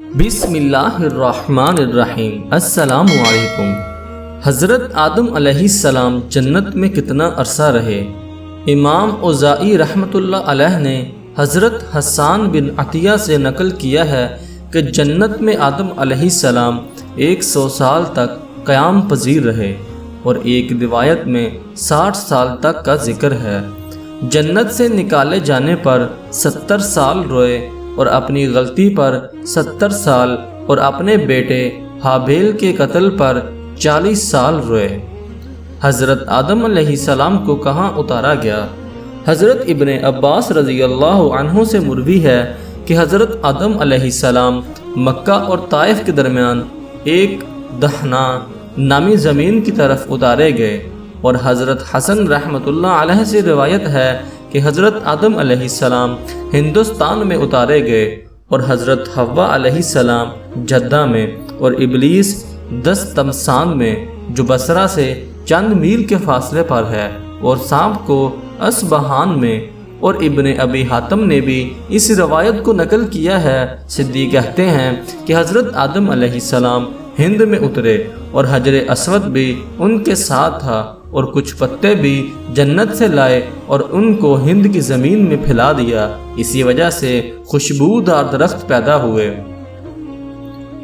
بسم اللہ الرحمن الرحیم۔ السلام علیکم۔ حضرت آدم علیہ السلام جنت میں کتنا عرصہ رہے؟ امام اوزاعی رحمۃ اللہ علیہ نے حضرت حسان بن عطیہ سے نقل کیا ہے کہ جنت میں آدم علیہ السلام 100 سال تک قیام پذیر رہے، اور ایک روایت میں 60 سال تک کا ذکر ہے۔ جنت سے نکالے جانے پر 70 سال روئے، اور اپنی غلطی پر 70 سال، اور اپنے بیٹے حابیل کے قتل پر 40 سال روئے۔ حضرت آدم علیہ السلام کو کہاں اتارا گیا؟ حضرت ابن عباس رضی اللہ عنہ سے مروی ہے کہ حضرت آدم علیہ السلام مکہ اور طائف کے درمیان ایک دہنا نامی زمین کی طرف اتارے گئے، اور حضرت حسن رحمۃ اللہ علیہ سے روایت ہے کہ حضرت آدم علیہ السلام ہندوستان میں اتارے گئے، اور حضرت حوا علیہ السلام جدہ میں، اور ابلیس دستمسان میں جو بصرہ سے چند میل کے فاصلے پر ہے، اور سانپ کو اصبہان میں۔ اور ابن ابی حاتم نے بھی اس روایت کو نقل کیا ہے۔ صدیق کہتے ہیں کہ حضرت آدم علیہ السلام ہند میں اترے، اور حجر اسود بھی ان کے ساتھ تھا، اور کچھ پتے بھی جنت سے لائے اور ان کو ہند کی زمین میں پھیلا دیا، اسی وجہ سے خوشبودار درخت پیدا ہوئے۔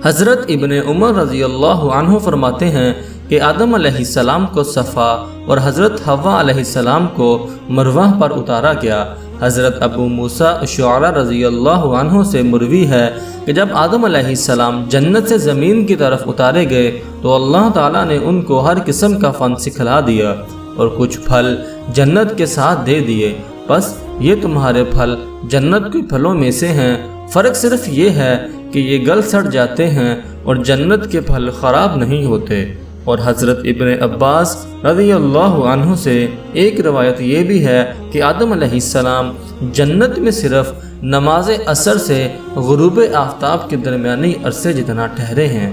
حضرت ابن عمر رضی اللہ عنہ فرماتے ہیں کہ آدم علیہ السلام کو صفا اور حضرت حوا علیہ السلام کو مروہ پر اتارا گیا۔ حضرت ابو موسیٰ اشعری رضی اللہ عنہ سے مروی ہے کہ جب آدم علیہ السلام جنت سے زمین کی طرف اتارے گئے تو اللہ تعالیٰ نے ان کو ہر قسم کا فن سکھلا دیا، اور کچھ پھل جنت کے ساتھ دے دیے، بس یہ تمہارے پھل جنت کے پھلوں میں سے ہیں، فرق صرف یہ ہے کہ یہ گل سڑ جاتے ہیں اور جنت کے پھل خراب نہیں ہوتے۔ اور حضرت ابن عباس رضی اللہ عنہ سے ایک روایت یہ بھی ہے کہ آدم علیہ السلام جنت میں صرف نماز عصر سے غروب آفتاب کے درمیانی عرصے جتنا ٹھہرے ہیں۔